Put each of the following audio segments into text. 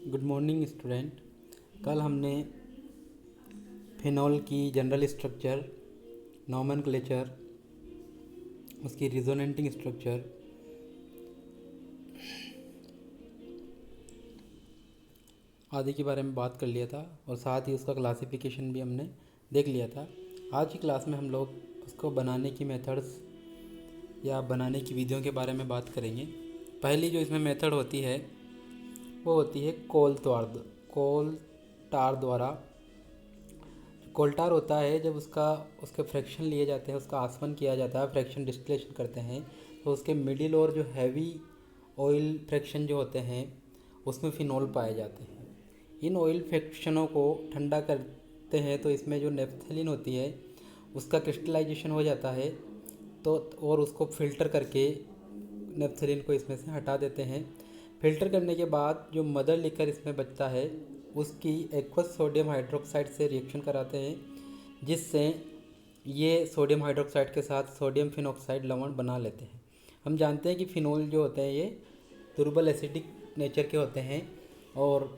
Good morning student. कल हमने phenol की जनरल स्ट्रक्चर, नॉमेनक्लेचर, उसकी रिजोनेटिंग स्ट्रक्चर आदि के बारे में बात कर लिया था और साथ ही उसका क्लासिफिकेशन भी हमने देख लिया था। आज की क्लास में हम लोग उसको बनाने की मेथड्स या बनाने की विधियों के बारे में बात करेंगे। पहली जो इसमें मेथड होती है वो होती है कोलटार द्वारा। कोल्टार होता है जब उसके फ्रैक्शन लिए जाते हैं, उसका आसवन किया जाता है, फ्रैक्शन डिस्टिलेशन करते हैं, तो उसके मिडिल और जो हैवी ऑयल फ्रैक्शन जो होते हैं उसमें फिनॉल पाए जाते हैं। इन ऑयल फ्रैक्शनों को ठंडा करते हैं तो इसमें जो नेफ्थलीन होती है उसका क्रिस्टलाइजेशन हो जाता है, तो और उसको फ़िल्टर करके नेफ्थलीन को इसमें से हटा देते हैं। फ़िल्टर करने के बाद जो मदर लिकर इसमें बचता है उसकी एक्वस सोडियम हाइड्रोक्साइड से रिएक्शन कराते हैं, जिससे ये सोडियम हाइड्रोक्साइड के साथ सोडियम फिनॉक्साइड लवण बना लेते हैं। हम जानते हैं कि फिनोल जो होते हैं ये दुर्बल एसिडिक नेचर के होते हैं और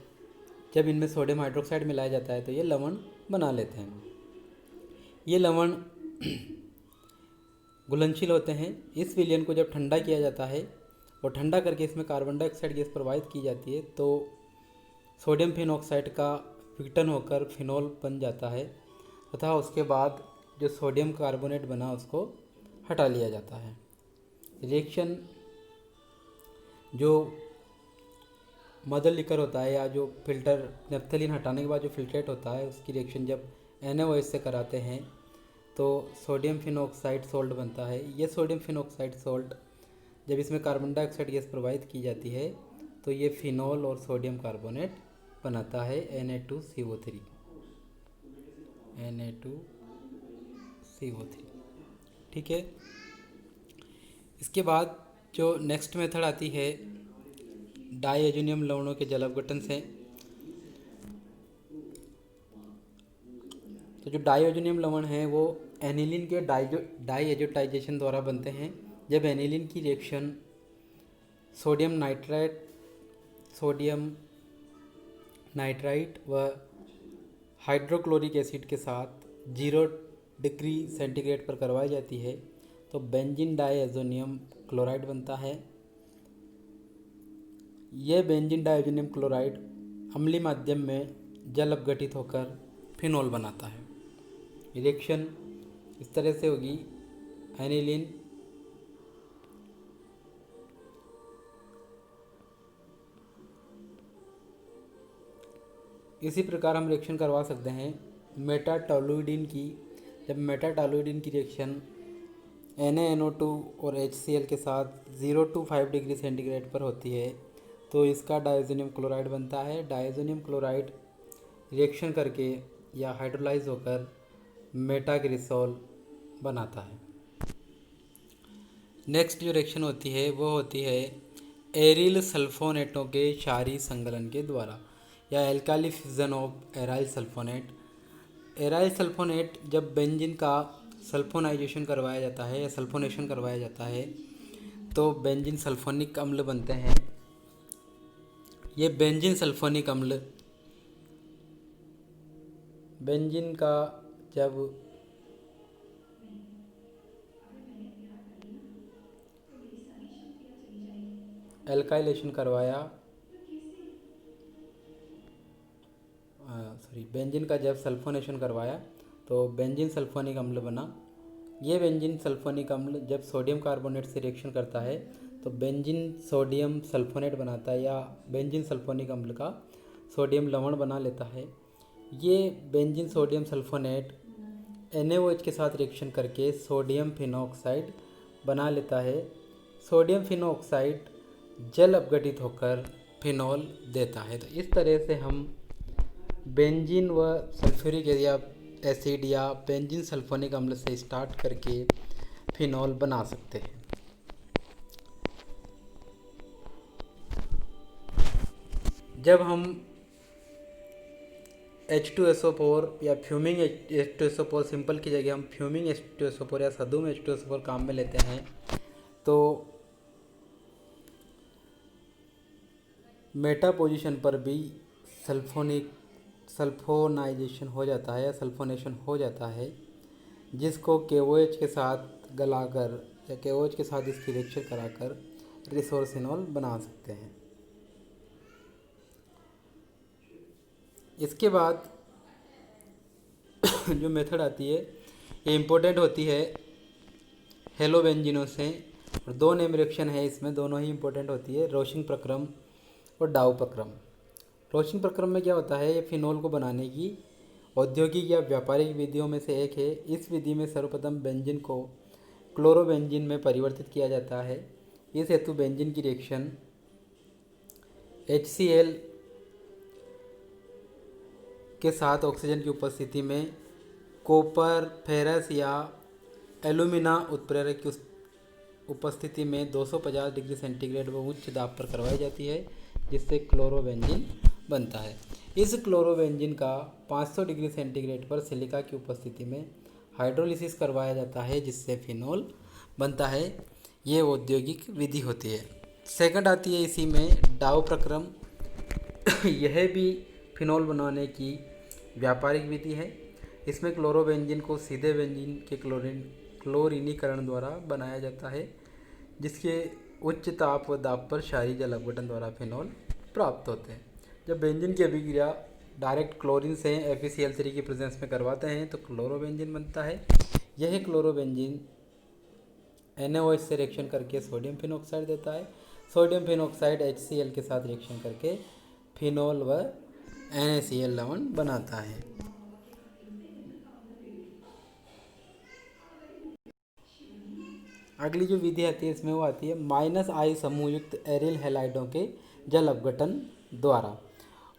जब इनमें सोडियम हाइड्रोक्साइड मिलाया जाता है तो ये लवण बना लेते हैं। ये लवण घुलनशील होते हैं। इस विलयन को जब ठंडा किया जाता है और ठंडा करके इसमें कार्बन डाइऑक्साइड गैस प्रवाहित की जाती है तो सोडियम फिनॉक्साइड का विघटन होकर फिनॉल बन जाता है तथा उसके बाद जो सोडियम कार्बोनेट बना उसको हटा लिया जाता है। रिएक्शन जो मदर लिकर होता है या जो फिल्टर नेफ्थलीन हटाने के बाद जो फिल्ट्रेट होता है उसकी रिएक्शन जब NaOH से कराते हैं तो सोडियम फिनॉक्साइड सोल्ट बनता है। ये सोडियम फिनॉक्साइड सोल्ट जब इसमें कार्बन डाइऑक्साइड गैस प्रवाहित की जाती है तो ये फिनॉल और सोडियम कार्बोनेट बनाता है Na2CO3। ठीक है। इसके बाद जो नेक्स्ट मेथड आती है डाईएजोनियम लवणों के जल अपघटन से। तो जो डाईएजोनियम लवण हैं वो एनिलीन के डाईएजोटाइजेशन द्वारा बनते हैं। जब एनिलीन की रिएक्शन सोडियम नाइट्राइट व हाइड्रोक्लोरिक एसिड के साथ 0 डिग्री सेंटीग्रेड पर करवाई जाती है तो बेंजीन डाईएजोनियम क्लोराइड बनता है। यह बेंजीन डाईएजोनियम क्लोराइड अम्लीय माध्यम में जल अपघटित होकर फिनॉल बनाता है। रिएक्शन इस तरह से होगी, एनिलीन इसी प्रकार हम रिएक्शन करवा सकते हैं मेटाटोलुइडिन की। जब मेटाटोलुइडिन की रिएक्शन NaNO2 और HCl के साथ 0 to 5 डिग्री सेंटीग्रेड पर होती है तो इसका डायज़ोनियम क्लोराइड बनता है। डायज़ोनियम क्लोराइड रिएक्शन करके या हाइड्रोलाइज होकर मेटाग्लिसरॉल बनाता है। नेक्स्ट जो रिएक्शन होती है वो होती है एरिल सल्फोनेटों के क्षारीय संगलन के द्वारा या alkali fusion of aryl sulphonate. Aryl sulphonate जब बेंजीन का सल्फोनाइजेशन करवाया जाता है या सल्फोनेशन करवाया जाता है तो बेंजीन सल्फोनिक अम्ल बनते हैं। ये बेंजीन सल्फोनिक अम्ल बेंजीन का जब एल्काइलेशन करवाया बेंजीन का जब सल्फोनेशन करवाया तो बेंजीन सल्फोनिक अम्ल बना। ये बेंजीन सल्फोनिक अम्ल जब सोडियम कार्बोनेट से रिएक्शन करता है तो बेंजीन सोडियम सल्फोनेट बनाता है या बेंजीन सल्फोनिक अम्ल का सोडियम लवण बना लेता है। ये बेंजीन सोडियम सल्फोनेट NaOH के साथ रिएक्शन करके सोडियम फिनॉक्साइड बना लेता है। सोडियम फिनॉक्साइड जल अपघटित होकर फिनॉल देता है। तो इस तरह से हम बेंजीन व सल्फ्यूरिक एसिड या बेंजीन सल्फोनिक अम्ल से स्टार्ट करके फिनॉल बना सकते हैं। जब हम H2SO4 या फ्यूमिंग H2SO4 सिंपल की जगह हम फ्यूमिंग H2SO4 या सदुम H2SO4 काम में लेते हैं तो मेटा पोजीशन पर भी सल्फोनाइजेशन हो जाता है या सल्फोनेशन हो जाता है, जिसको KOH के साथ गलाकर या KOH के साथ इसकी रिएक्शन कराकर रिसोर्सिनॉल बना सकते हैं। इसके बाद जो मेथड आती है ये इम्पोर्टेंट होती है हेलोबेंजीनों से, और दो नेम रिएक्शन है इसमें, दोनों ही इम्पोर्टेंट होती है, रोशिंग प्रक्रम और डाउ प्रक्रम। रोशिंग प्रक्रम में क्या होता है, ये फिनोल को बनाने की औद्योगिक या व्यापारिक विधियों में से एक है। इस विधि में सर्वप्रथम बेंजीन को क्लोरोबेंजीन में परिवर्तित किया जाता है। इस हेतु बेंजीन की रिएक्शन HCl के साथ ऑक्सीजन की उपस्थिति में कॉपर, फेरस या एल्यूमिना उत्प्रेरक की उपस्थिति में 250 डिग्री सेंटीग्रेड व उच्च दाब पर करवाई जाती है, जिससे क्लोरोबेंजीन बनता है। इस क्लोरोबेंजीन का 500 डिग्री सेंटीग्रेड पर सिलिका की उपस्थिति में हाइड्रोलिसिस करवाया जाता है, जिससे फिनोल बनता है। ये औद्योगिक विधि होती है। सेकंड आती है इसी में डाउ प्रक्रम। यह भी फिनोल बनाने की व्यापारिक विधि है। इसमें क्लोरोबेंजीन को सीधे बेंजीन के क्लोरीनीकरण द्वारा बनाया जाता है, जिसके उच्च ताप व दाब पर क्षारीय जल अपघटन द्वारा फिनोल प्राप्त होते हैं। जब बेंजीन की अभिक्रिया डायरेक्ट क्लोरीन से FeCl3 की प्रेजेंस में करवाते हैं तो क्लोरोबेंजीन बनता है। यह क्लोरोबेंजीन NaOH से रिएक्शन करके सोडियम फिनॉक्साइड देता है। सोडियम फिनॉक्साइड HCl के साथ रिएक्शन करके फिनोल व NaCl लवण बनाता है। अगली जो विधि आती है इसमें वो आती है -I समूह युक्त एरिल हैलाइडों के जल अपघटन द्वारा।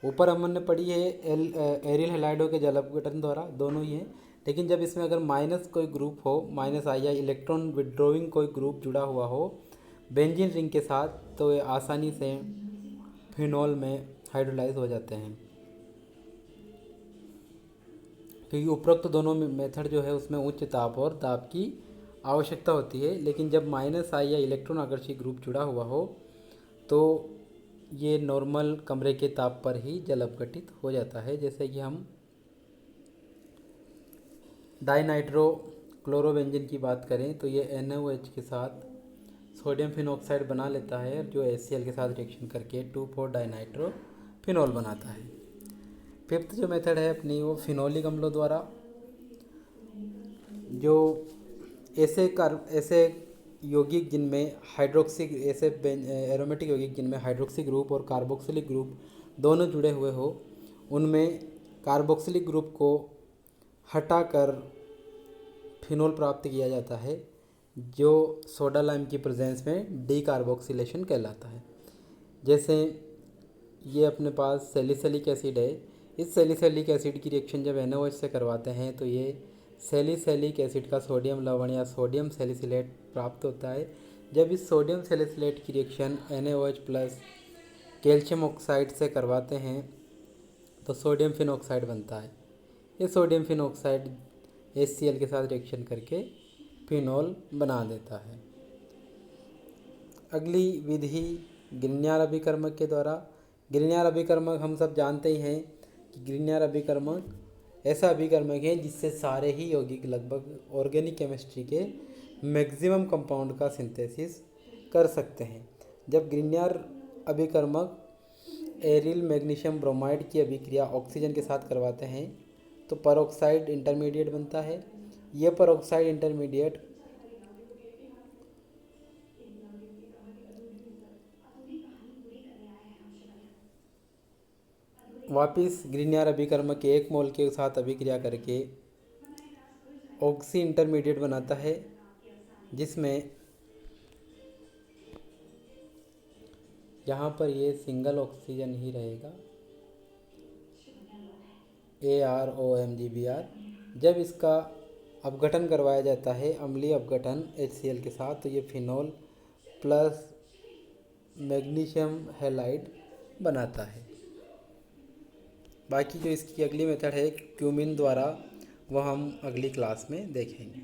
ऊपर हमने पढ़ी है एरिल हैलाइडों के जल अपघटन द्वारा, दोनों ही हैं, लेकिन जब इसमें अगर माइनस कोई ग्रुप हो, -I या इलेक्ट्रॉन विड्रॉइंग कोई ग्रुप जुड़ा हुआ हो बेंजीन रिंग के साथ, तो ये आसानी से फिनोल में हाइड्रोलाइज हो जाते हैं। क्योंकि उपरोक्त दोनों मेथड जो है उसमें उच्च ताप और दाब की आवश्यकता होती है, लेकिन जब -I या इलेक्ट्रॉन आकर्षी ग्रुप जुड़ा हुआ हो तो ये नॉर्मल कमरे के ताप पर ही जल अपघटित हो जाता है। जैसे कि हम डाइनाइट्रो क्लोरोबेंजीन की बात करें तो ये NaOH के साथ सोडियम फिनॉक्साइड बना लेता है, जो HCl के साथ रिएक्शन करके 2,4 डाइनाइट्रो फिनोल बनाता है। फिफ्थ जो मेथड है अपनी वो फिनोलिक अम्लों द्वारा, जो ऐसे यौगिक जिनमें एरोमेटिक यौगिक जिनमें हाइड्रोक्सी ग्रुप और कार्बोक्सिलिक ग्रुप दोनों जुड़े हुए हो, उनमें कार्बोक्सिलिक ग्रुप को हटाकर फिनोल प्राप्त किया जाता है, जो सोडा लाइम की प्रेजेंस में डीकार्बोक्सिलेशन कहलाता है। जैसे ये अपने पास सैलिसिलिक एसिड है, इस सैलिसिलिक एसिड की रिएक्शन जब NaOH से करवाते हैं तो ये सैलिसिलिक एसिड का सोडियम लवण या सोडियम सैलिसिलेट प्राप्त होता है। जब इस सोडियम सैलिसिलेट की reaction NaOH plus calcium oxide से करवाते हैं तो सोडियम फिनॉक्साइड बनता है। ये सोडियम फिनॉक्साइड HCl के साथ रिएक्शन करके फिनोल बना देता है। अगली विधि ग्रिग्नार्ड अभिकर्मक के द्वारा। ग्रिग्नार्ड अभिकर्मक हम सब जानते ही हैं कि ग्रिग्नार्ड अभिकर्मक ऐसा अभिकर्मक है जिससे सारे ही यौगिक लगभग ऑर्गेनिक केमिस्ट्री के मैक्सिमम कंपाउंड का सिंथेसिस कर सकते हैं। जब ग्रिग्नार्ड अभिकर्मक एरिल मैग्नीशियम ब्रोमाइड की अभिक्रिया ऑक्सीजन के साथ करवाते हैं तो परऑक्साइड इंटरमीडिएट बनता है। यह परऑक्साइड इंटरमीडिएट वापिस ग्रिग्नार्ड अभिकर्मक के 1 मोल के साथ अभिक्रिया करके ऑक्सी इंटरमीडिएट बनाता है, जिसमें यहाँ पर ये सिंगल ऑक्सीजन ही रहेगा ArOMgBr। जब इसका अपघटन करवाया जाता है अम्लीय अपघटन HCl के साथ तो ये फिनोल प्लस मैग्नीशियम हैलाइड बनाता है। बाकी जो इसकी अगली मेथड है क्यूमिन द्वारा, वह हम अगली क्लास में देखेंगे।